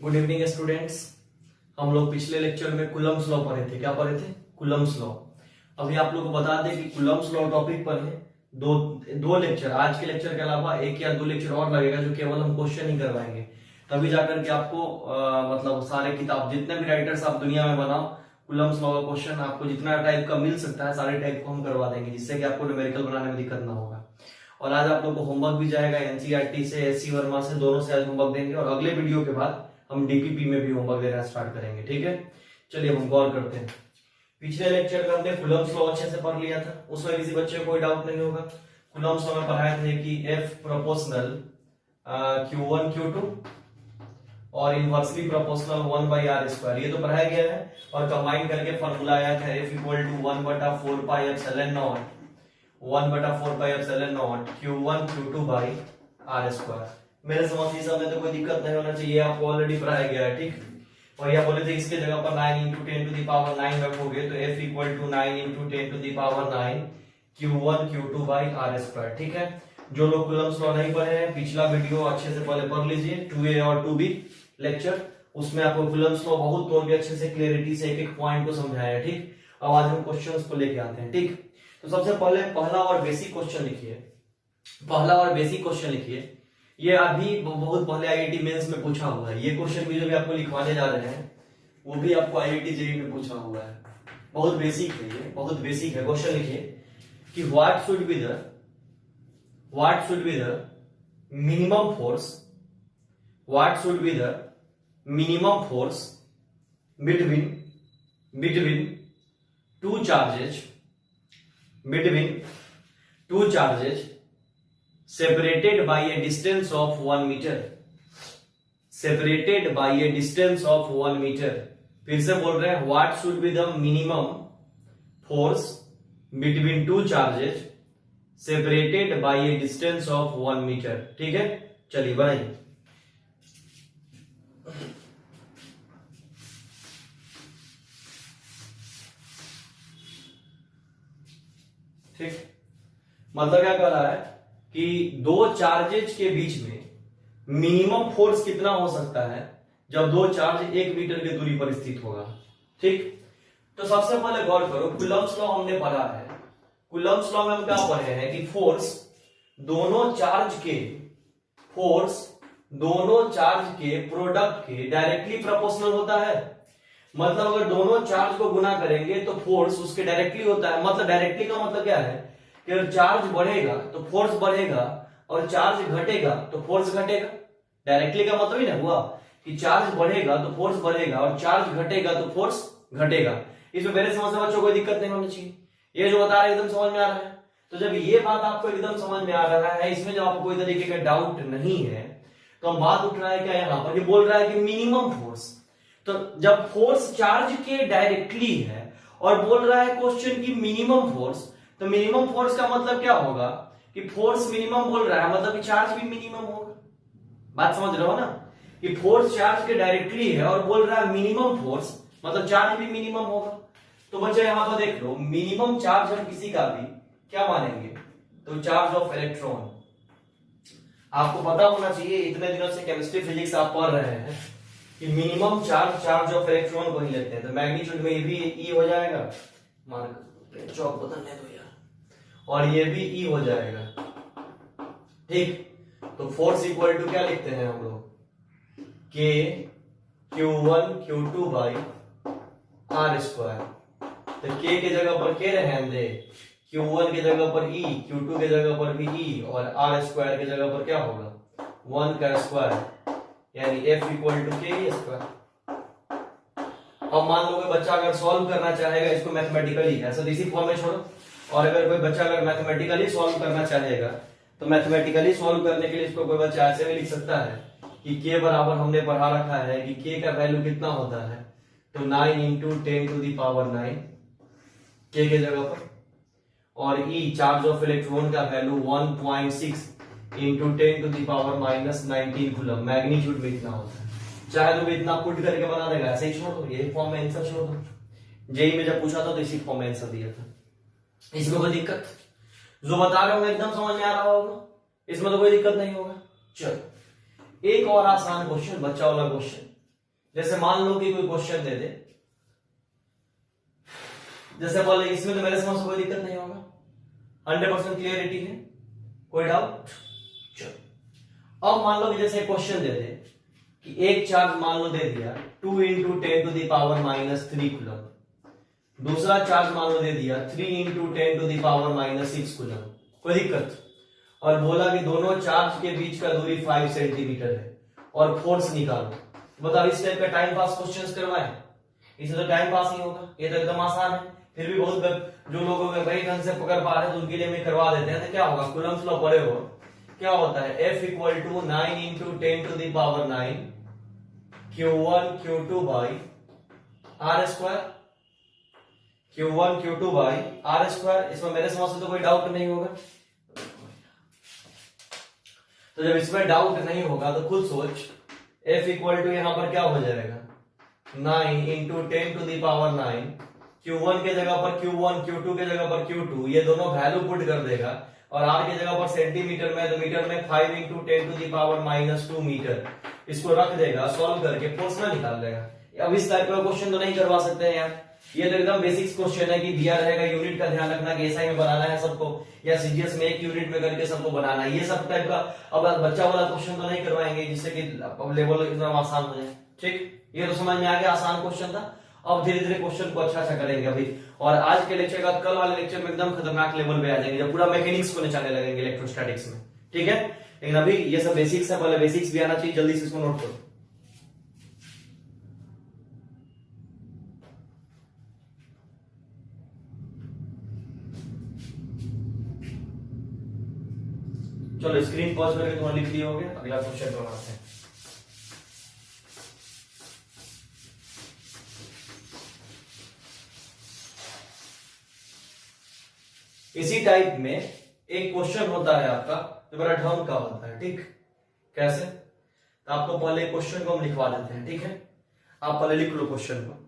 Good evening students. हम लोग पिछले लेक्चर में कूलम्ब्स लॉ पढ़े थे। क्या पढ़े थे? Coulomb's law. अभी आप लोग को बता दें कि कूलम्ब्स लॉ टॉपिक पर है दो दो लेक्चर, आज के लेक्चर के अलावा एक या दो लेक्चर और लगेगा जो केवल हम क्वेश्चन ही करवाएंगे। तभी जाकर के आपको मतलब सारे किताब जितने भी राइटर्स आप दुनिया में बनाओ, कूलम्ब्स लॉ का क्वेश्चन आपको जितना टाइप का मिल सकता है सारे टाइप को हम करवा देंगे, जिससे कि आपको न्यूमेरिकल बनाने में दिक्कत ना होगा। और आज आप लोग को होमवर्क भी जाएगा एनसीईआरटी से, एससी वर्मा से, दोनों से आज होमवर्क देंगे। और अगले वीडियो के बाद हम डीपीपी में भी होमवर्क देना स्टार्ट करेंगे। ठीक है, चलिए हम गौर करते हैं। पिछले लेक्चर में हमने कूलम्ब्स लॉ अच्छे से पढ़ लिया था, उसमें किसी बच्चे को कोई डाउट नहीं होगा। कूलम्ब्स लॉ में पढ़ाए थे कि F प्रोपोर्शनल Q1 Q2 और इनवर्सली प्रोपोर्शनल 1/r², ये तो पढ़ाया गया है। और कंबाइन करके फॉर्मूला आया था F = 1/4πε0 1/4πε0 Q1 Q2/r²। मेरे समझ से सब में तो कोई दिक्कत नहीं होना चाहिए, आपको ऑलरेडी पढ़ाया गया है। ठीक, और यह बोले थे इसके जगह पर 9 × 10⁹ रखोगे तो F = 9 × 10⁹ Q1 Q2/r²। ठीक है, जो लोग कूलम्ब्स लॉ नहीं पढ़े हैं पिछला वीडियो अच्छे से पहले पढ़ लीजिए, 2A और 2B लेक्चर, उसमें आपको कूलम्ब्स लॉ बहुत तौर पे अच्छे से क्लियरिटी से एक एक पॉइंट को समझाया है। ठीक, अब आज हम क्वेश्चंस को लेके आते हैं। ठीक, तो सबसे पहले पहला और बेसिक क्वेश्चन लिखिए। पहला और बेसिक क्वेश्चन लिखिए, ये अभी बहुत पहले आईआईटी मेंस में पूछा हुआ है। ये क्वेश्चन भी जो भी आपको लिखवाने जा रहे हैं वो भी आपको आईआईटी जेईई में पूछा हुआ है। बहुत बेसिक है, ये बहुत बेसिक है। क्वेश्चन लिखिए कि what should be the minimum force, what should be the minimum force between two charges separated by a distance of 1 meter, separated by a distance of 1 meter। फिर से बोल रहे हैं, what should be the minimum force between two charges separated by a distance of 1 meter। ठीक है, चलिए बनाइए। ठीक, मतलब क्या कह रहा है कि दो चार्जेज के बीच में मिनिमम फोर्स कितना हो सकता है जब दो चार्ज 1 मीटर की दूरी पर स्थित होगा। ठीक, तो सबसे पहले गौर करो, कूलम्ब्स लॉ हमने पढ़ा है। कूलम्ब्स लॉ में हम क्या पढ़े हैं कि फोर्स दोनों चार्ज के प्रोडक्ट के डायरेक्टली प्रोपोर्शनल होता है। मतलब अगर दोनों चार्ज को गुना करेंगे तो फोर्स उसके डायरेक्टली होता है। मतलब डायरेक्टली का मतलब क्या है कि चार्ज बढ़ेगा तो फोर्स बढ़ेगा और चार्ज घटेगा तो फोर्स घटेगा। डायरेक्टली का मतलब ही ना हुआ कि चार्ज बढ़ेगा तो फोर्स बढ़ेगा और चार्ज घटेगा तो फोर्स घटेगा। इसमें मेरे समझ से बच्चों कोई दिक्कत नहीं होनी चाहिए। ये जो बता रहे हैं एकदम समझ में आ रहा है। तो जब ये बात आपको एकदम समझ में आ रहा है, इसमें जब आपको कोई तरीके का डाउट नहीं है, तो हम बात उठ रहा है क्या यहाँ पर, ये बोल रहा है कि मिनिमम फोर्स। तो जब फोर्स चार्ज के डायरेक्टली है और बोल रहा है क्वेश्चन की मिनिमम फोर्स, तो मिनिमम फोर्स का मतलब क्या होगा कि फोर्स मिनिमम बोल रहा है, मतलब कि चार्ज भी मिनिमम होगा। बात समझ रहे हो ना, कि फोर्स चार्ज के डायरेक्टली है और बोल रहा है मिनिमम फोर्स, मतलब चार्ज भी मिनिमम होगा। तो बच्चे यहां पर देख लो, मिनिमम चार्ज हम किसी का भी क्या मानेंगे, तो चार्ज ऑफ इलेक्ट्रॉन। आपको पता होना चाहिए, इतने दिनों से केमिस्ट्री फिजिक्स आप पढ़ रहे हैं कि मिनिमम चार्ज ऑफ इलेक्ट्रॉन को ही लेते हैं। तो मैग्नीट्यूड में ये भी ई हो जाएगा, चौक बदलने दो यार, और ये भी ई हो जाएगा। ठीक, तो फोर्स इक्वल टू क्या लिखते हैं हम लोग, के Q1 Q2/r²। तो के की जगह पर के रहने दे, Q1 की जगह पर E, Q2 की जगह पर भी E, और r² की जगह पर क्या होगा 1 का स्क्वायर, यानी F = k²। अब मान लो कोई बच्चा अगर सॉल्व करना चाहेगा इसको मैथमेटिकली, ऐसा इसी फॉर्म में छोड़ो, और अगर कोई बच्चा अगर मैथमेटिकली सॉल्व करना चाहेगा तो मैथमेटिकली सॉल्व करने के लिए इसको कोई बच्चा ऐसे भी लिख सकता है कि k बराबर हमने पढ़ा रखा है कि k का वैल्यू कितना होता है, तो 9 × 10⁹ k के जगह पर, और E चार्ज ऑफ इलेक्ट्रॉन का वैल्यू 1.6 × 10⁻⁻19 कूलम, मैग्नीट्यूड में इतना होता है। चाहे तो भी इतना पुट करके बना देगा, ऐसे ही छोड़ दो, यही फॉर्म में आंसर छोड़ दो। जेईई में जब पूछा था तो इसी फॉर्म में आंसर दिया था। इसमें कोई दिक्कत, जो बता रहे होंगे एकदम समझ में आ रहा होगा, इसमें तो कोई दिक्कत नहीं होगा। चलो एक और आसान क्वेश्चन, बच्चा वाला क्वेश्चन, जैसे मान लो कि कोई क्वेश्चन दे दे, जैसे बोले इसमें तो मेरे समझ से कोई दिक्कत नहीं होगा, 100% क्लियरिटी है, कोई डाउट? चलो अब मान लो कि जैसे क्वेश्चन दे दे कि एक चार्ज मान लो दे दिया 2 into 10 to the power -3 coulomb, दूसरा चार्ज मान लो दे दिया 3 into 10 to the power -6 coulomb, कोई दिक्कत? और बोला कि दोनों चार्ज के बीच का दूरी 5 सेंटीमीटर है और फोर्स निकालो। बताओ इस टाइप का टाइम पास क्वेश्चंस करवाए, इससे तो टाइम पास ही होगा, ये तो एकदम आसान है। फिर भी बहुत जो लोगों में वही ढंग से पकड़ पा रहे हैं तो उनके लिए मैं करवा देते हैं। तो क्या होगा, कूलम्स लॉ पढ़े हो, क्या होता है F equal to 9 into 10 to the power 9 Q1 Q2 by R square, Q1 Q2 by R square. इसमें मेरे समझ से तो कोई डाउट नहीं होगा। तो जब इसमें डाउट नहीं होगा तो खुद सोच, F इक्वल टू यहां पर क्या हो जाएगा 9 into 10 to the power 9, Q1 के जगह पर Q1, Q2 के जगह पर Q2, ये दोनों वैल्यू पुट कर देगा और R की जगह पर सेंटीमीटर में, तो मीटर में 5 into 10 to the power -2 metre, इसको रख देगा, सॉल्व करके फोर्स ना निकाल देगा। अब इस टाइप का क्वेश्चन तो नहीं करवा सकते हैं यार, ये तो एकदम बेसिक्स क्वेश्चन है कि दिया रहेगा, यूनिट का ध्यान रखना कि एसआई में बनाना है सबको या सीजीएस में एक यूनिट में करके सबको बनाना है, ये सब टाइप का। अब बच्चा वाला क्वेश्चन तो नहीं करवाएंगे जिससे कि लेवल एकदम आसान हो जाए। ठीक, ये तो समझ में आ गया, आसान क्वेश्चन था। अब धीरे धीरे क्वेश्चन को अच्छा अच्छा करेंगे अभी, और आज के लेक्चर का कल वाले लेक्चर में एकदम खतरनाक लेवल पे आ जाएंगे जब पूरा मैकेनिक्स को निकालने लगेंगे इलेक्ट्रोस्टैटिक्स में। ठीक है, लेकिन अभी ये सब बेसिक्स है, पहले बेसिक्स भी आना चाहिए, जल्दी से इसको नोट करो। चलो स्क्रीन पॉज करके तुम्हारा लिख लिए होगे, अगला क्वेश्चन बनाते हैं। इसी टाइप में एक क्वेश्चन होता है आपका जो बड़ा ढंग का होता है। ठीक, कैसे? तो आपको पहले क्वेश्चन को हम लिखवा देते हैं। ठीक है, आप पहले लिख लो क्वेश्चन को।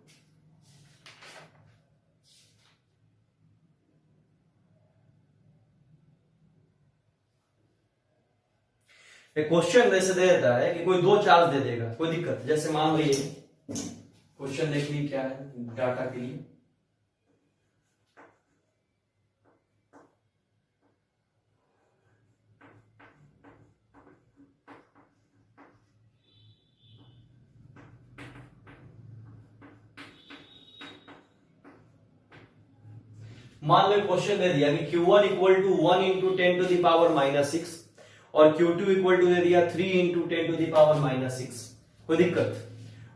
एक क्वेश्चन जैसे दे देता है कि कोई दो चार्ज दे देगा, कोई दिक्कत, जैसे मान लीजिए क्वेश्चन देख लीजिए क्या है डाटा के लिए। मान लो क्वेश्चन दे दिया कि Q1 equal to 1 into 10 to the power -6 और Q2 इक्वल टू दे दिया 3 इंटू 10 टू द पावर -6, कोई दिक्कत?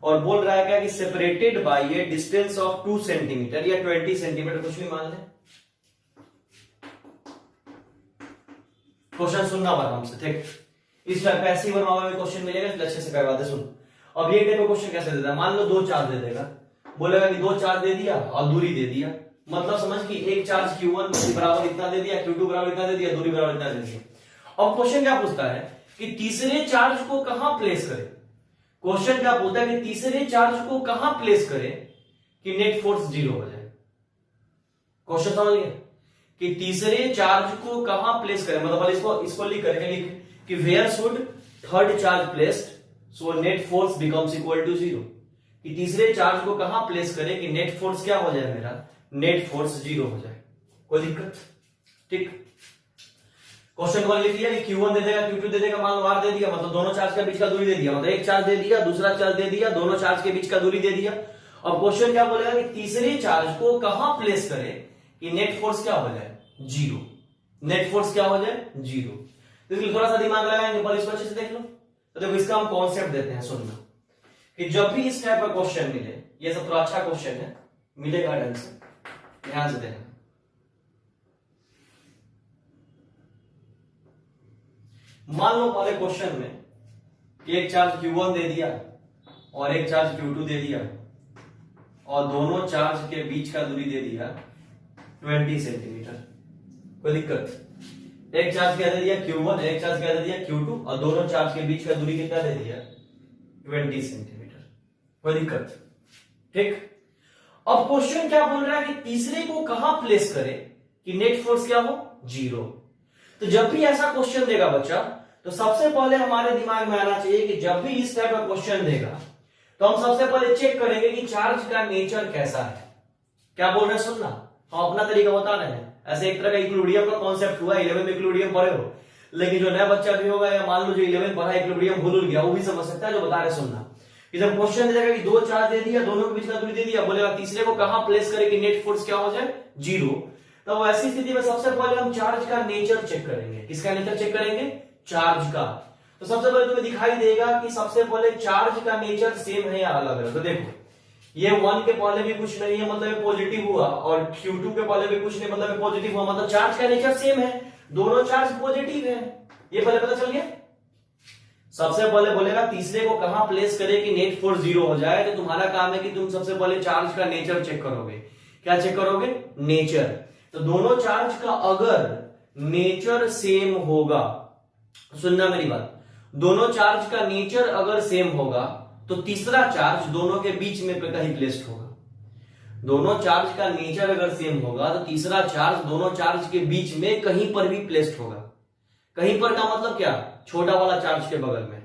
और बोल रहा है क्या कि separated by A distance of 2 centimetre या 20 सेंटीमीटर, कुछ भी मान लें। क्वेश्चन सुनना आराम से, ठीक? इस टाइप का ऐसी बनवा में क्वेश्चन मिलेगा, अच्छे से करवाते सुन। अब ये टाइप का क्वेश्चन कैसे देता है, मान लो दो चार्ज दे देगा, बोलेगा कि दो चार्ज दे दिया और दूरी दे दिया, मतलब समझ कि एक चार्ज Q1 बराबर इतना दे दिया, Q2 बराबर इतना दे दिया, दूरी बराबर इतना दे दिया। अब क्वेश्चन क्या पूछता है कि तीसरे चार्ज को कहां प्लेस करें। क्वेश्चन क्या पूछता है कि तीसरे चार्ज को कहां प्लेस करें कि नेट फोर्स 0 हो जाए। क्वेश्चन समझ गए कि तीसरे चार्ज को कहां प्लेस करें, मतलब इसको लिख करके लिख कि where should third charge placed so net force becomes equal to 0, कि तीसरे चार्ज को कहां प्लेस करें कि नेट फोर्स क्या हो जाए, मेरा नेट फोर्स 0 हो जाए, कोई दिक्कत? ठीक, क्वेश्चन को लिख लिया कि Q1 दे देगा, Q2 दे देगा, मान लो R दे दिया, मतलब दोनों चार्ज के बीच का दूरी दे दिया, मतलब एक चार्ज दे दिया, दूसरा चार्ज दे दिया, दोनों चार्ज के बीच का दूरी दे दिया। अब क्वेश्चन क्या बोलेगा कि तीसरे चार्ज को कहां प्लेस करें कि नेट फोर्स क्या हो जाए, 0, नेट फोर्स क्या हो जाए, 0। तो इसलिए थोड़ा सा दिमाग लगाएंगे, पर इसको अच्छे से देख लो। तो देखो इसका हम कॉन्सेप्ट देते हैं, सुनना कि जब भी इस टाइप का क्वेश्चन मिले, ये सब थोड़ा अच्छा क्वेश्चन है, मिलेगा ढंग से, ध्यान से देखना। मान लो पहले क्वेश्चन में कि एक चार्ज Q1 दे दिया और एक चार्ज Q2 दे दिया और दोनों चार्ज के बीच का दूरी दे दिया 20 सेंटीमीटर, कोई दिक्कत? एक चार्ज क्या दे दिया Q1, एक चार्ज क्या दे दिया Q2 और दोनों चार्ज के बीच का दूरी कितना दे दिया 20 सेंटीमीटर, कोई दिक्कत? ठीक, अब क्वेश्चन क्या बोल रहा है कि तीसरे को कहां प्लेस करें कि नेट फोर्स क्या हो, 0। तो जब भी ऐसा क्वेश्चन देगा बच्चा, तो सबसे पहले हमारे दिमाग में आना चाहिए कि जब भी इस टाइप का क्वेश्चन देगा तो हम सबसे पहले चेक करेंगे कि चार्ज का नेचर कैसा है। क्या बोल रहे हैं सुनना, हम अपना तरीका बता रहे हैं। ऐसे एक तरह का इक्विलिब्रियम का कॉन्सेप्ट हुआ, 11th में इक्विलिब्रियम पढ़े हो, लेकिन जो नया बच्चा भी होगा या मान लो जो 11th पढ़ा इक्विलिब्रियम भूल गया, वो भी समझ सकता है। जो बता रहे सुनना, कि जब क्वेश्चन दे देगा कि दो चार्ज दे दिया, दोनों के बीच का दूरी दे दिया, बोलेगा तीसरे को कहां प्लेस करें कि नेट फोर्स क्या हो जाए, 0। तो ऐसी स्थिति में सबसे पहले हम चार्ज का नेचर चेक करेंगे। किसका नेचर चेक करेंगे, चार्ज का। तो सबसे पहले तुम्हें दिखाई देगा कि सबसे पहले चार्ज का नेचर सेम है या अलग है। तो देखो ये 1 के पहले भी कुछ नहीं है, मतलब ये पॉजिटिव हुआ, और Q2 के पहले भी कुछ नहीं, मतलब ये पॉजिटिव हुआ, मतलब चार्ज का नेचर सेम है, दोनों चार्ज पॉजिटिव है। ये पहले पता चल गया। सबसे पहले बोलेगा तीसरे को कहां प्लेस करें कि नेट फोर्स 0 हो जाए। तो तुम्हारा काम है कि तुम सबसे पहले चार्ज का नेचर चेक करोगे। क्या चेक करोगे, नेचर। तो दोनों चार्ज का अगर नेचर सेम होगा, सुनना मेरी बात, दोनों चार्ज का नेचर अगर सेम होगा तो तीसरा चार्ज दोनों के बीच में कहीं प्लेस्ड होगा। दोनों चार्ज का नेचर अगर सेम होगा तो तीसरा चार्ज दोनों चार्ज के बीच में कहीं पर भी प्लेस्ड होगा। कहीं पर का मतलब क्या, छोटा वाला चार्ज के बगल में।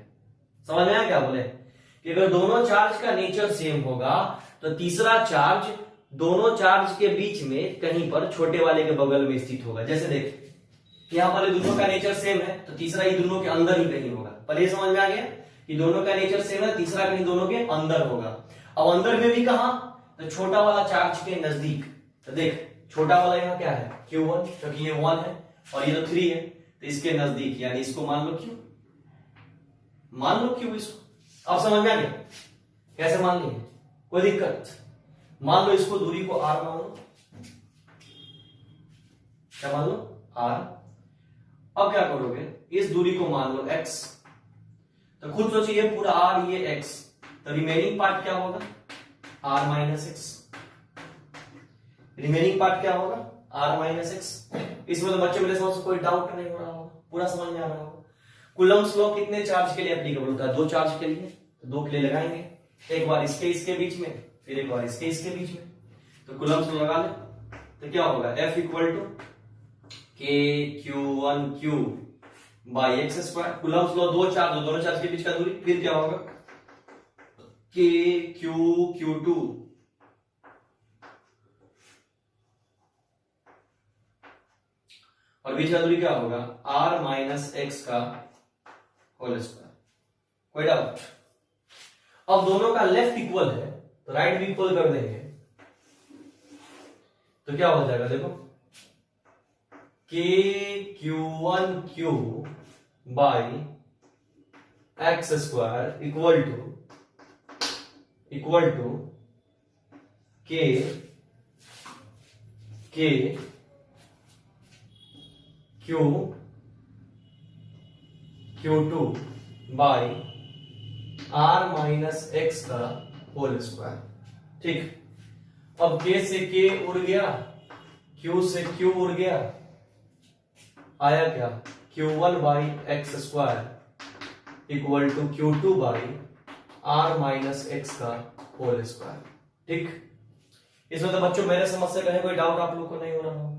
समझ में आया क्या बोले, कि अगर दोनों चार्ज का नेचर सेम होगा तो तीसरा चार्ज दोनों चार्ज के बीच में कहीं पर छोटे वाले के बगल में स्थित होगा। जैसे देख यहां पर दोनों का नेचर सेम है तो तीसरा ही दोनों के अंदर ही कहीं होगा। पर ये समझ में आ गया कि दोनों का नेचर सेम है, तीसरा कहीं दोनों के अंदर होगा। अब अंदर में भी कहां, तो छोटा वाला चार्ज के नजदीक। तो देख छोटा वाला यहाँ क्या है, Q1, क्योंकि ये 1 है और ये तो 3 है, तो इसके नजदीक, यानी इसको मान लो Q, मान लो Q इसको। अब समझ में आ गया कैसे मान लेंगे, कोई दिक्कत। मान लो इसको दूरी को R मान लो, क्या मान लो, R। अब क्या करोगे, इस दूरी को मान लो X। तो खुद सोचिए ये पूरा R, ये X, तो रिमेनिंग पार्ट क्या होगा, R minus x. Remaining part क्या होगा, R माइनस एक्स। इसमें तो बच्चे मेरे समझ कोई डाउट नहीं हो रहा होगा, पूरा समझ में आ रहा होगा। कूलम्ब्स लॉ कितने चार्ज के लिए एप्लीकेबल होता है, 2 चार्ज के लिए, तो 2 के लिए लगाएंगे, एक बार इसके बीच में, फिर एक बार इसके बीच में। तो कूलम्ब्स लॉ लगा ले, तो क्या होगा, F equal to KQ1Q by x square. Coulomb's law 2 charge, दोनों चार्ज के बीच का दूरी, फिर क्या होगा, KQ2 और बीच का दूरी क्या होगा, R माइनस एक्स का होल स्क्वायर। कोई डाउट। अब दोनों का लेफ्ट इक्वल है तो राइट भी इक्वल कर देंगे, तो क्या हो जाएगा, देखो KQ1Q by x square equal to Q2 by R minus x का होल स्क्वायर। ठीक। अब K से K उड़ गया, Q से Q उड़ गया, आया क्या, Q1 by x square equal to Q2 by R minus x का होल स्क्वायर। ठीक। इसमें तो बच्चों मेरे समझ से कहीं कोई डाउट आप लोग को नहीं हो रहा हो,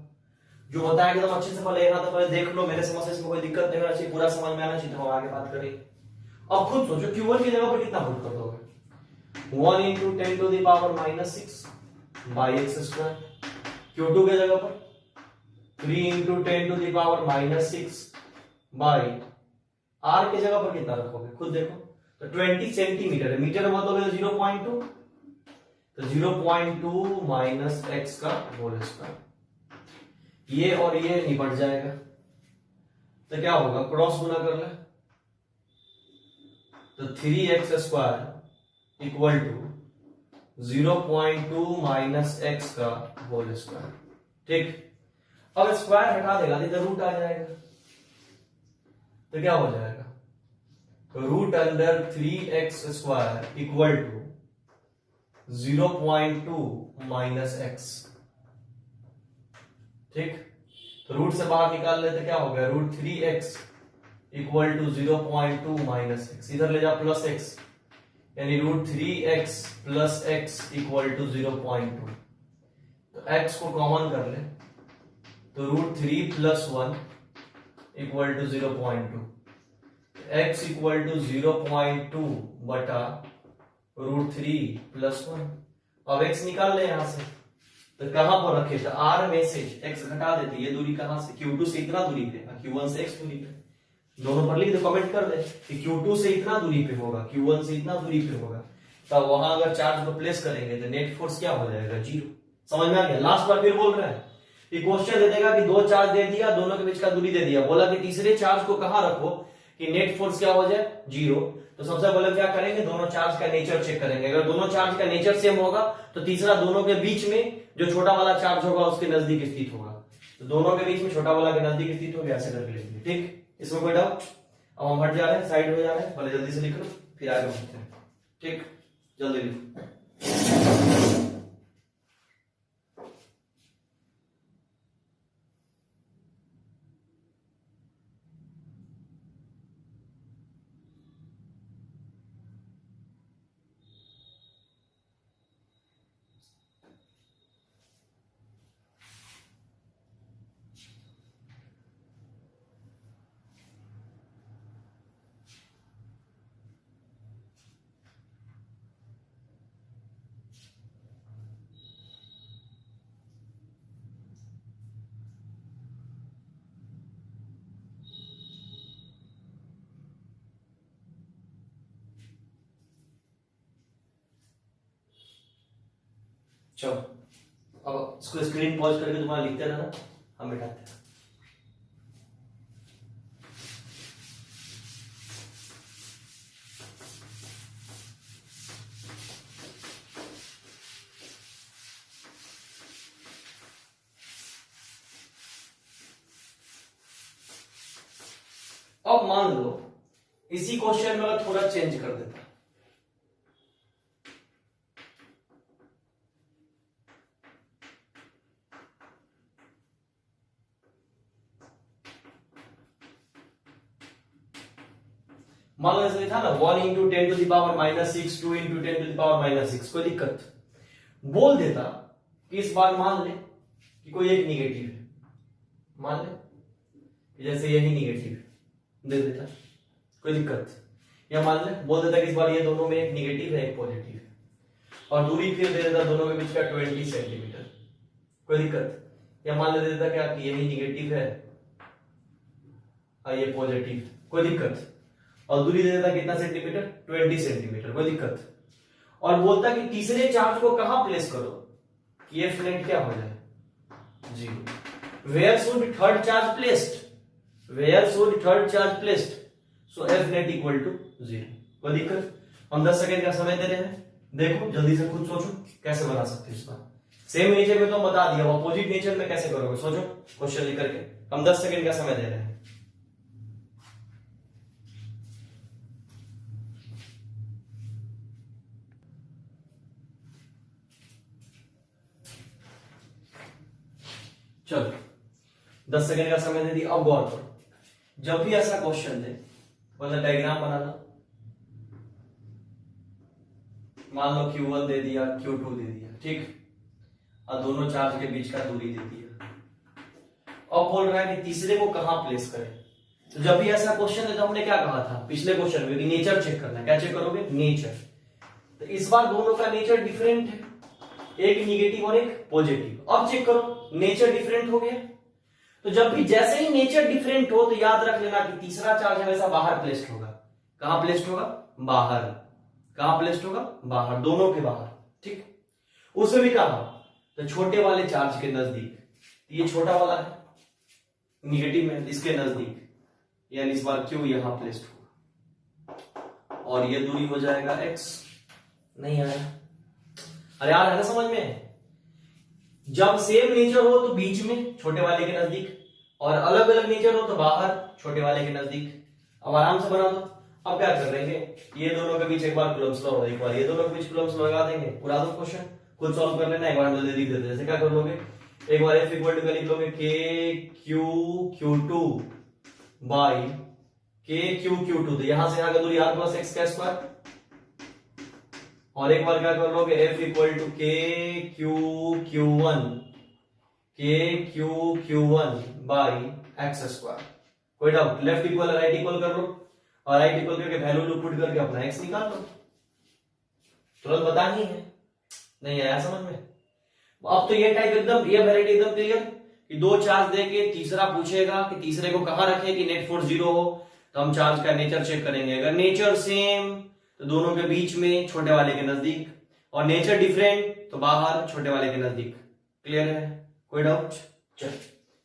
जो बताया कि तुम अच्छे से पहले तो पहले देख लो, मेरे समझ से इसमें कोई दिक्कत नहीं होना चाहिए, पूरा समझ में आना चाहिए, तो हम आगे बात करें। अब खुद सोचो Q1 की जगह पर कितना पुट कर दोगे, 1 into 10 to the power minus 6 by x square. Q2 की जगह पर 3 into 10 to the power minus 6 by R की जगह पर कितना रखोगे, खुद देखो, तो 20 सेंटीमीटर है, मीटर में मतलब 0.2, तो 0.2 माइनस एक्स का होल स्क्वायर। ये और ये निपट जाएगा, तो क्या होगा, क्रॉस गुना कर ले, तो 3x square equal to 0.2 minus x का होल स्क्वायर। ठीक। अब स्क्वायर हटा देगा तो रूट आ जाएगा, तो क्या हो जाएगा, तो root under 3x square equal to 0.2 minus x. ठीक। तो रूट से बाहर निकाल लेते, क्या हो गया, root 3x equal to 0.2 minus x, इधर ले जा प्लस एक्स, यानी root 3x plus x equal to 0.2। तो x को कॉमन कर ले, तो root 3 plus 1 equal to 0.2, x equal to 0.2 बटा √3 + 1। अब x निकाल ले यहां से, तो कहां पर रखे थे, r में से x घटा देते, ये दूरी कहां से, q2 से इतना दूरी पे, q1 से x दूरी पे, दोनों पर लिख दे, कमेंट कर दे कि q2 से इतना दूरी पे होगा, q1 से इतना दूरी पे होगा, तब वहां अगर चार्ज को प्लेस करेंगे तो नेट फोर्स क्या हो जाएगा, 0। समझ में आ गया। लास्ट बार फिर बोल रहा है कि क्वेश्चन दे देगा कि 2 चार्ज दे दिया, दोनों के बीच का दूरी दे दिया, बोला कि तीसरे चार्ज को कहां रखो कि नेट फोर्स क्या हो जाए, 0। तो सबसे पहले क्या करेंगे, दोनों चार्ज का नेचर चेक करेंगे। अगर दोनों चार्ज का नेचर सेम होगा तो तीसरा दोनों के बीच में जो छोटा वाला चार्ज होगा उसके नजदीक स्थित होगा, तो दोनों के बीच में छोटा वाला के नजदीक स्थित होगा, ऐसे करके लिखेंगे। ठीक, इसमें कोई डाउट? अब हम हट जा रहे हैं, साइड हो जा रहे हैं, पहले जल्दी से लिख लो फिर आगे बढ़ते हैं। ठीक, जल्दी लिखो। चलो अब इसको स्क्रीन पॉज करके तुम्हारा लिखते रहना, हम बैठाते हैं। अब मान लो इसी क्वेश्चन में मैं थोड़ा चेंज कर देता, मान लो ऐसे था ना 1 × 10⁻⁻6 2 × 10⁻�6, कोई दिक्कत, बोल देता कि इस बार मान ले कि कोई एक निगेटिव है, मान ले जैसे यही निगेटिव है, दे देता, कोई दिक्कत, या मान ले बोल देता कि इस बार ये दोनों में एक निगेटिव है एक पॉजिटिव है, और दूरी फिर दे देता दोनों के बीच का 20 सेंटीमीटर, कोई दिक्कत, या मान ले दे देता क्या कि यही निगेटिव है और ये पॉजिटिव, कोई दिक्कत, और दूरी दे देता कितना सेंटीमीटर, 20 सेंटीमीटर, कोई दिक्कत, और बोलता कि तीसरे चार्ज को कहां प्लेस करो कि F नेट क्या हो जाए, 0। Where should third charge placed, where should third charge placed, so F net equal to 0, कोई दिक्कत। हम 10 सेकंड का समय दे रहे हैं, देखो जल्दी से खुद सोचो कैसे बना सकते हो इस बार। सेम नेचर में तो बता दिया, अपोजिट नेचर में कैसे करोगे, सोचो क्वेश्चन लिख करके। हम 10 सेकंड का समय दे रहे हैं। चलो 10 सेकंड का समय दे दिया। अब गौर करो, जब भी ऐसा क्वेश्चन दे मतलब डायग्राम बना लो, मान लो Q1 दे दिया, Q2 दे दिया, ठीक, और दोनों चार्ज के बीच का दूरी दे दिया। अब बोल रहा है कि तीसरे को कहां प्लेस करें, तो जब भी ऐसा क्वेश्चन है तो हमने क्या कहा था पिछले क्वेश्चन में कि नेचर चेक करना है। क्या चेक करोगे, नेचर। तो इस बार दोनों का नेचर डिफरेंट है, एक निगेटिव और एक पॉजिटिव। अब चेक करो, नेचर डिफरेंट हो गया, तो जब भी जैसे ही नेचर डिफरेंट हो तो याद रख लेना कि तीसरा चार्ज हमेशा बाहर प्लेस्ड होगा। कहां प्लेस्ड होगा, बाहर। कहां प्लेस्ड होगा, बाहर, दोनों के बाहर, ठीक। उसमें भी कहा तो छोटे वाले चार्ज के नजदीक, ये छोटा वाला है निगेटिव में, इसके नजदीक, यानी इस बार क्यू यहां प्लेस्ड होगा, और ये दूरी हो जाएगा x। नहीं आया, अरे यार है ना समझ में। जब सेम नेचर हो तो बीच में छोटे वाले के नजदीक, और अलग अलग नेचर हो तो बाहर छोटे वाले के नजदीक। अब आराम से बना दो। अब क्या कर देंगे, ये दोनों के बीच एक बार कूलम्ब्स लॉ और एक बार ये दोनों के बीच कूलम्ब्स लगा देंगे, पूरा दो क्वेश्चन खुद सॉल्व कर लेना। एक बार जल्दी लिख देते, जैसे क्या कर लोगे, एक बार F इक्वल टू लिख लोगे KQ Q2 by KQ Q2, तो यहां से यहां का दूरी r प्लस x का स्क्वायर, और एक बार क्या कर लोगे F equal to KQ Q1 by x square. कोई doubt, left equal right equal कर लो, और राइट इक्वल करके वैल्यू पुट करके अपना x निकाल लो। तुरंत बतानी है, नहीं आया समझ में? अब तो ये टाइप एकदम, ये वैरायटी एकदम क्लियर कि दो चार्ज देके तीसरा पूछेगा कि तीसरे को कहां रखे कि नेट फोर्स 0 हो, तो हम चार्ज का नेचर चेक करेंगे। अगर नेचर सेम तो दोनों के बीच में, छोटे वाले के नजदीक, और नेचर डिफरेंट तो बाहर, छोटे वाले के नजदीक। क्लियर है? कोई डाउट? चल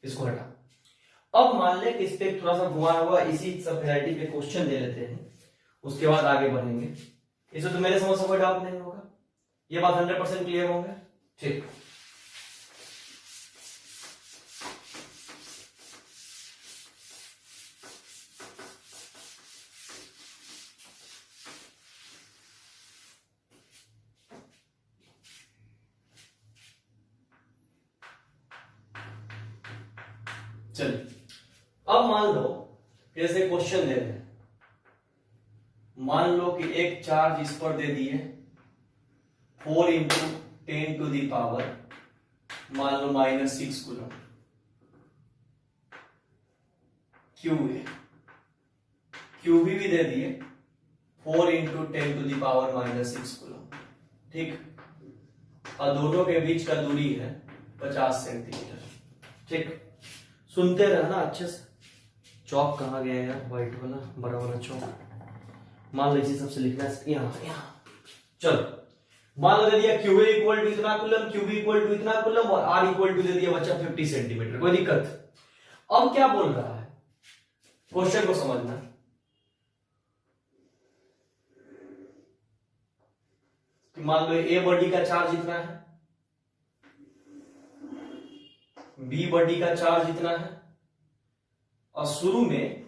इसको हटा। अब मान ले कि इस पे थोड़ा सा घुमा हुआ इसी सब वैरायटी पे क्वेश्चन दे लेते हैं, उसके बाद आगे बढ़ेंगे। इसमें तो मेरे समझ से कोई डाउट नहीं होगा, ये बात 100% क्लियर होगा। ठीक, चलिए अब मान लो जैसे क्वेश्चन दे रहे हैं, मान लो कि एक चार्ज इस पर दे दिए 4 इंटू 10 टू दी पावर मान लो -6 कूलम क्यूबी भी दे दिए 4 into 10 to the power -6 coulomb. ठीक, और दोनों के बीच का दूरी है 50 सेंटीमीटर। ठीक, सुनते रहना अच्छे से। चौक कहाँ गया यार, व्हाइट वाला बड़ा वाला चौक। मान लो इसी सबसे लिखना है यहाँ। चलो मान लो दे दिया क्यूए इक्वल टू इतना कूलम, क्यूबी इक्वल टू इतना कूलम, और आर इक्वल टू दे दिया बच्चा 50 सेंटीमीटर। कोई दिक्कत? अब क्या बोल रहा है, क्वेश्चन को समझना। कि मान लो ए बॉडी का चार्ज इतना है, बी बॉडी का चार्ज इतना है, और शुरू में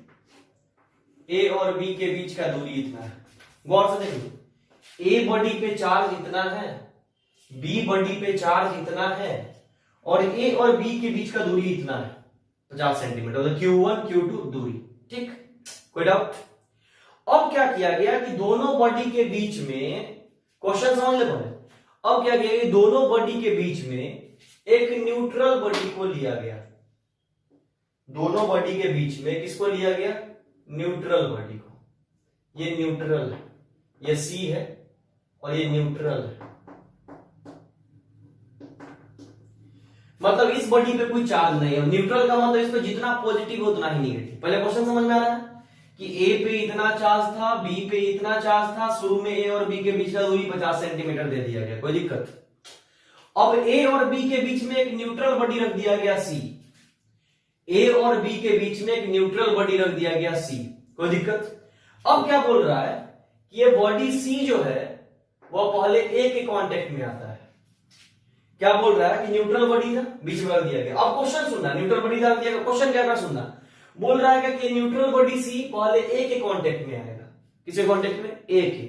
ए और बी के बीच का दूरी इतना है। गौर से देखिए, ए बॉडी पे चार्ज इतना है, बी बॉडी पे चार्ज इतना है, और ए और बी के बीच का दूरी इतना है 50 सेंटीमीटर, तो Q1 Q2 दूरी। ठीक, कोई डाउट? अब क्या किया गया कि दोनों बॉडी के बीच में, क्वेश्चन समझ ले पहले। अब क्या किया कि दोनों बॉडी के बीच में एक न्यूट्रल बॉडी को लिया गया। दोनों बॉडी के बीच में किसको लिया गया? न्यूट्रल बॉडी को। ये न्यूट्रल है, ये C है और ये न्यूट्रल है। मतलब इस बॉडी पे कोई चार्ज नहीं है। न्यूट्रल का मतलब इस पे जितना पॉजिटिव उतना ही निगेटिव। पहले क्वेश्चन समझ में आ रहा है कि ए पे इतना चार्ज था, बी पे इतना चार्ज था, शुरू में ए और बी के बीच का दूरी 50 सेंटीमीटर दे दिया गया। कोई दिक्कत? अब ए और बी के बीच में एक न्यूट्रल बॉडी रख दिया गया C। ए और बी के बीच में एक न्यूट्रल बॉडी रख दिया गया C। कोई दिक्कत? अब क्या बोल रहा है कि ये बॉडी C जो है वह पहले ए के कांटेक्ट में आता है। क्या बोल रहा है कि न्यूट्रल बॉडी था, बीच में रख दिया गया। अब क्वेश्चन सुनना, न्यूट्रल बॉडी रख दिया गया, क्वेश्चन क्या कर सुनना। बोल रहा है कि न्यूट्रल बॉडी C पहले ए के कांटेक्ट में आएगा। किसके कांटेक्ट में? ए के,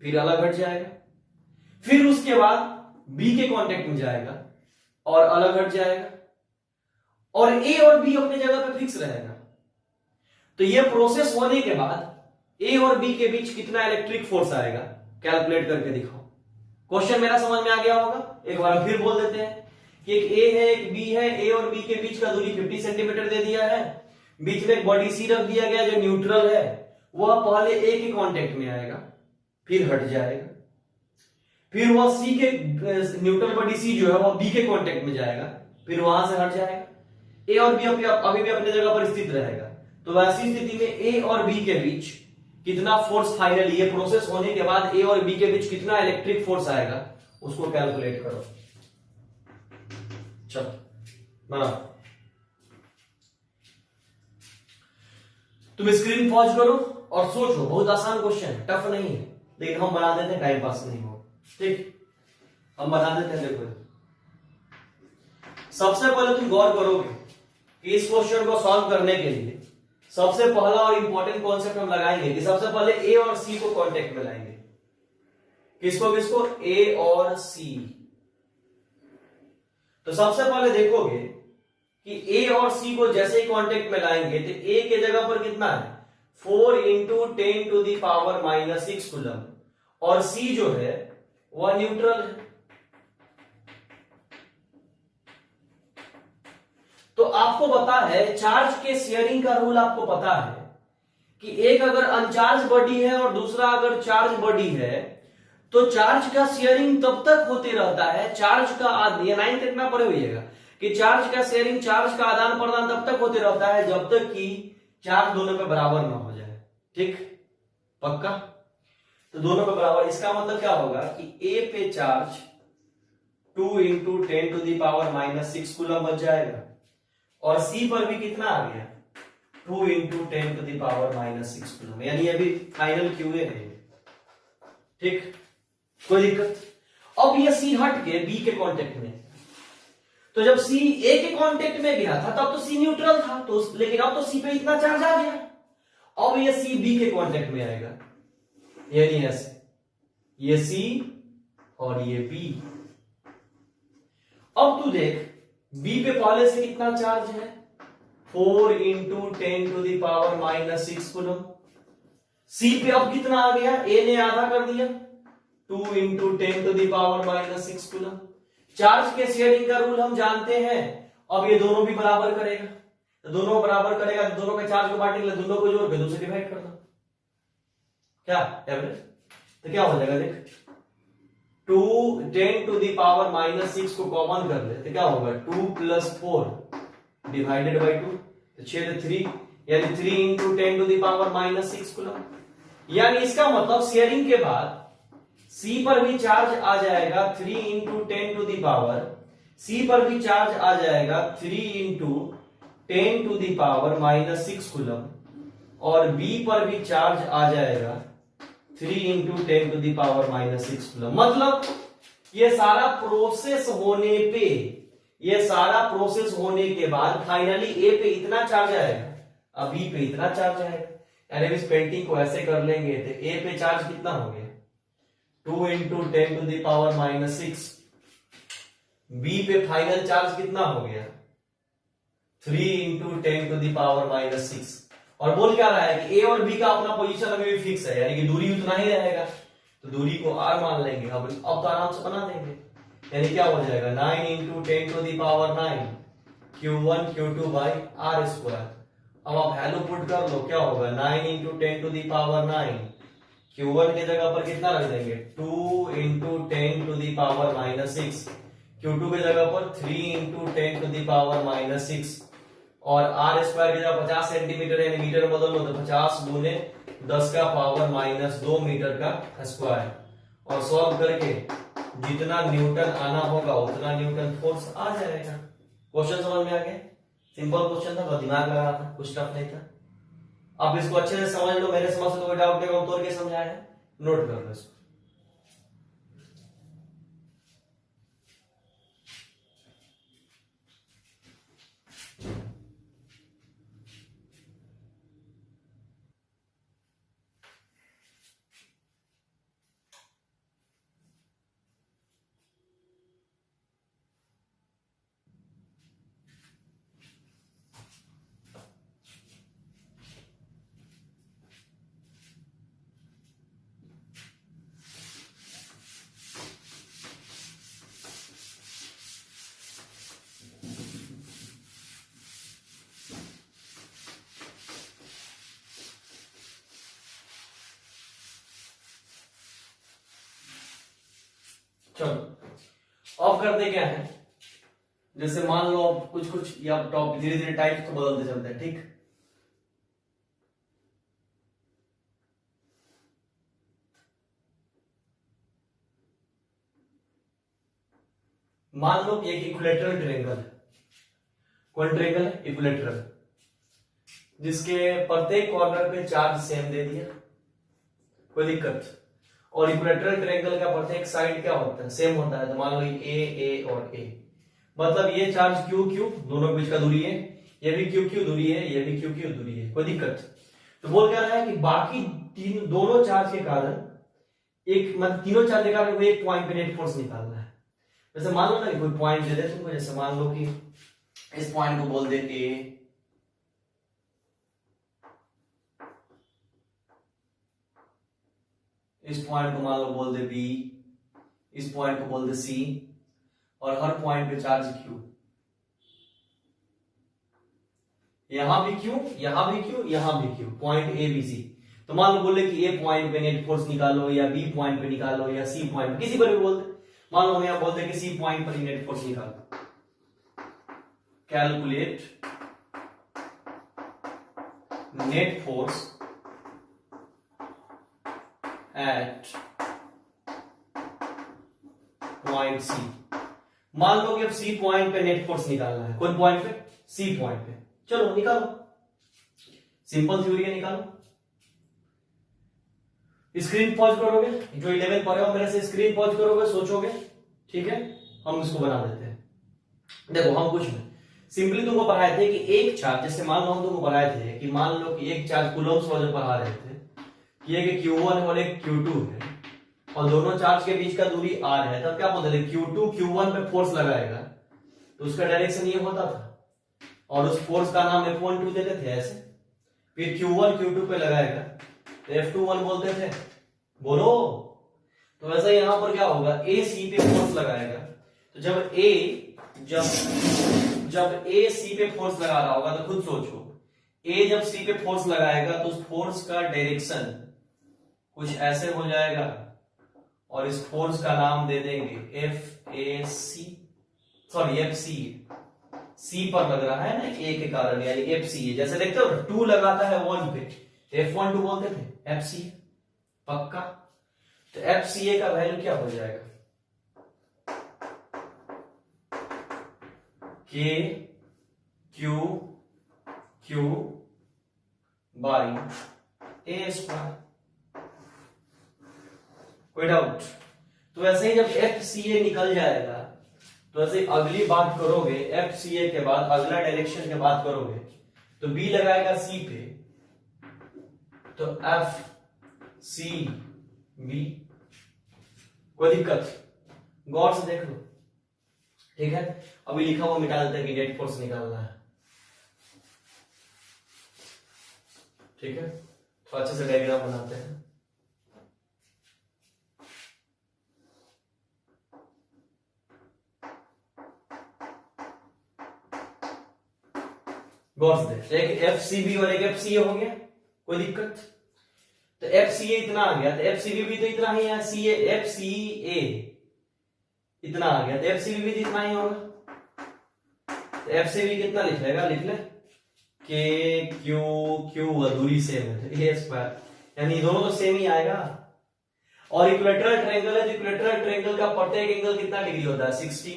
फिर अलग हट जाएगा, फिर उसके बाद बी के कांटेक्ट में जाएगा और अलग हट जाएगा, और ए और बी अपने जगह पे फिक्स रहेगा। तो ये प्रोसेस होने के बाद ए और बी के बीच कितना इलेक्ट्रिक फोर्स आएगा, कैलकुलेट करके दिखाओ। क्वेश्चन मेरा समझ में आ गया होगा। एक बार फिर बोल देते हैं कि एक ए है, एक बी है, ए और बी के बीच का दूरी 50 सेंटीमीटर दे दिया है, बीच में एक बॉडी सी रख दिया गया जो न्यूट्रल है, वह पहले ए के कांटेक्ट में आएगा, फिर हट जाएगा, फिर वह सी के न्यूट्रल बॉडी सी जो है वह बी के कांटेक्ट में जाएगा, फिर वहां से हट जाएगा। ए और बी अभी भी अपनी जगह पर स्थित रहेगा। तो वैसी स्थिति में ए और बी के बीच कितना फोर्स फाइनली, ये प्रोसेस होने के बाद ए और बी के बीच कितना इलेक्ट्रिक फोर्स आएगा उसको कैलकुलेट करो। चलो बना, तुम स्क्रीन पॉज करो और सोचो। बहुत आसान क्वेश्चन है, टफ नहीं है, लेकिन हम बना देते हैं, टाइम पास नहीं हो। ठीक, हम बना देते हैं। देखो सबसे पहले तुम गौर करोगे कि इस क्वेश्चन को सॉल्व करने के लिए सबसे पहला और इंपॉर्टेंट कॉन्सेप्ट हम लगाएंगे कि सबसे पहले ए और सी को कांटेक्ट में लाएंगे। किसको किसको? ए और सी। तो सबसे पहले देखोगे कि ए और सी को जैसे ही कांटेक्ट में लाएंगे तो ए के जगह पर कितना है 4 into 10 to the power -6 coulomb, और सी जो है वह न्यूट्रल है। तो आपको पता है चार्ज के शेयरिंग का रूल, आपको पता है कि एक अगर अनचार्ज बॉडी है और दूसरा अगर चार्ज बॉडी है तो चार्ज का शेयरिंग तब तक होते रहता है, चार्ज का ये 9 तक ना पढ़े हुईएगा कि चार्ज का शेयरिंग, चार्ज का आदान प्रदान तब तक होते रहता है जब तक कि चार्ज दोनों पे बराबर ना हो जाए। ठीक, पक्का? तो दोनों पे बराबर, इसका मतलब क्या होगा कि ए पे charge 2 into 10 to the power minus 6 coulomb बच जाएगा, और सी पर भी कितना आ गया 2 into 10 to the power minus 6 coulomb, यानी अभी फाइनल क्यूए है। ठीक, कोई दिक्कत? अब ये सी हट के बी के कांटेक्ट में, तो जब सी ए के कांटेक्ट में गया था तब तो सी न्यूट्रल था, तो लेकिन अब तो सी पे इतना चार्ज आ गया, अब ये सी बी के कांटेक्ट में आएगा, यानी ऐसे ये सी और ये बी। अब तू देख बी पे पहले से कितना चार्ज है 4 into 10 to the power minus 6 coulomb. C पे अब कितना आ गया, ए ने आधा कर दिया 2 into 10 to the power minus 6 coulomb. Charge के शेयरिंग का रूल हम जानते हैं, अब ये दोनों भी बराबर करेगा, तो दोनों बराबर करेगा तो दोनों के चार्ज को बांटने के लिए दोनों को जोड़ के 2 से डिवाइड कर दो, क्या एवरेज? तो क्या हो जाएगा देख 2 10 टू दी पावर माइनस 6 को कॉमन कर ले तो क्या होगा 2 प्लस 4 डिवाइडेड बाई 2, तो 6 तो 3, यानी 3 into 10 to the power minus 6 coulomb. यानी इसका मतलब शेयरिंग के बाद सी पर भी चार्ज आ जाएगा 3 into 10 to the power, C पर भी चार्ज आ जाएगा 3 into 10 to the power minus 6 coulomb, और बी पर भी चार्ज आ जाएगा 3 into 10 to the power minus 6 coulomb. मतलब ये सारा प्रोसेस होने पे, ये सारा प्रोसेस होने के बाद फाइनली ए पे इतना चार्ज आएगा, अब बी पे इतना चार्ज आएगा। यानी इस पेंटिंग को ऐसे कर लेंगे तो ए पे चार्ज कितना हो गया 2 into 10 to the power minus 6, B पे फाइनल चार्ज कितना हो गया 3 into 10 to the power minus 6। और बोल क्या रहा है कि ए और बी का अपना पोजीशन अभी भी फिक्स है, यानी कि दूरी उतना ही रहेगा, तो दूरी को r मान लेंगे। अब तो आराम से बना देंगे, यानी क्या हो जाएगा 9 into 10 to the power 9 q1 q2 by R square. अब आप वैल्यू पुट कर लो, क्या होगा 9 into 10 to the power 9, Q1 के जगह पर कितना रख देंगे 2 into 10 to the power minus 6, Q2 के जगह पर 3 into 10 to the power minus 6, और आर स्क्वायर की जगह 50 सेंटीमीटर यानी मीटर में बदल लो तो 50 गुने 10 का पावर माइनस 2 मीटर का स्क्वायर, और सॉल्व करके जितना न्यूटन आना होगा उतना न्यूटन फोर्स आ जाएगा। क्वेश्चन समझ में आ गया? सिंपल क्वेश्चन था, बहुत दिमाग लगा था, कुछ टफ नहीं था। अब इसको अच्छे से समझ लो, मेरे समझ से कोई डाउट नहीं, तोड़ के समझाया है, नोट कर लो इसको। चलो अब करते क्या है, जैसे मान लो अब कुछ कुछ या टॉपिक धीरे धीरे टाइप तो बदलते चलते हैं। ठीक, मान लो कि एक इक्विलेटरल ट्रायंगल है, कौन ट्रायंगल है इक्विलेटरल, जिसके प्रत्येक कॉर्नर पे चार्ज सेम दे दिया, कोई दिक्कत? और इक्विलेटरल ट्रायंगल का प्रत्येक साइड क्या होता है सेम होता है, तो मान लो ए और ए, मतलब ये चार्ज क्यू क्यू दोनों के बीच का दूरी है, ये भी क्यू क्यू दूरी है, ये भी क्यू क्यू दूरी है, कोई दिक्कत? तो बोल क्या रहा है कि बाकी दोनों चार्ज के कारण एक मतलब तीनों चार्ज के कारण एक पॉइंट पे नेट फोर्स निकालना है। जैसे मान लो ना कि कोई पॉइंट दे दे तुमको, जैसे मान लो कि इस पॉइंट को बोल दे ए, इस पॉइंट को मान लो बोल दे बी, इस पॉइंट को बोल दे सी, और हर पॉइंट पे चार्ज क्यू, यहां भी क्यू, यहां भी क्यू, यहां भी Q, point A B C. तो मान लो बोले कि ए पॉइंट पे नेट फोर्स निकालो या बी पॉइंट पे निकालो या सी पॉइंट, किसी पर भी बोलते, मान लो हम यहां बोलते कि सी पॉइंट पर नेट फोर्स निकालो, calculate net force at point C. मान लो कि अब सी पॉइंट पे नेट फोर्स निकालना है, कौन पॉइंट पे, सी पॉइंट पे, चलो निकालो, सिंपल थ्योरी है, निकालो। स्क्रीन पॉज करोगे, जो 11 पढ़े हो मेरे से स्क्रीन पॉज करोगे, सोचोगे, ठीक है, हम इसको बना देते हैं। देखो हम कुछ नहीं, सिंपली तुमको पढ़ाए थे कि एक चार्ज, जैसे मान लो हम तुमको पढ़ाए थे कि मान लो कि एक चार्ज कूलम्ब्स वाले पढ़ा रहे थे कि एक Q1 और एक Q2 है और दोनों चार्ज के बीच का दूरी r है, तब क्या बोलते थे, Q2 Q1 पे फोर्स लगाएगा तो उसका डायरेक्शन ये होता था और उस फोर्स का नाम F12 देते थे ऐसे, फिर Q1 Q2 पे लगाएगा तो F21 बोलते थे, बोलो। तो वैसा यहां पर क्या होगा, A C पे फोर्स लगाएगा, तो जब A C पे फोर्स लगा रहा होगा तो खुद सोचो, A जब C पे फोर्स लगाएगा तो उस फोर्स का डायरेक्शन कुछ ऐसे हो जाएगा और इस फोर्स का नाम दे देंगे FAC, सॉरी FC, C पर लग रहा है ना A के कारण, यानी FC। जैसे देखते हो 2 लगाता है 1 पे, F12 बोलते थे, FC पक्का। तो FCA का वैल्यू क्या हो जाएगा, K Q by A square, कोई डाउट। तो ऐसे ही जब FCA निकल जाएगा तो ऐसे अगली बात करोगे, FCA के बाद अगला डायरेक्शन की बात करोगे तो B लगाएगा C पे, तो FCB, कोई दिक्कत, गौर से देख लो, ठीक है। अभी लिखा हुआ मिटा देते हैं कि नेट फोर्स निकालना है, ठीक है। तो अच्छे से डायग्राम बनाते हैं। गौर से देख, एक FCB और एक FCA हो गया, कोई दिक्कत। तो FCA इतना आ गया तो FCB भी तो इतना ही है, FCA इतना आ गया तो FCB भी तो इतना ही होगा। तो FCB कितना लिख लेगा, लिख ले K Q दूरी सेम है तो A स्क्वायर, यानी दोनों तो सेम ही आएगा। और इक्विलेटरल ट्रायंगल है तो इक्विलेटरल ट्रायंगल का प्रत्येक एंगल कितना डिग्री होता है, 60,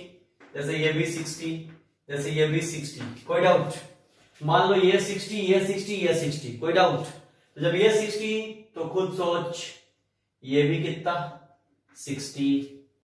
जैसे ये भी 60, जैसे ये भी 60, कोई डाउट। मान लो ये 60, ये 60, ये 60, कोई डाउट। तो जब ये 60 तो खुद सोच ये भी कितना 60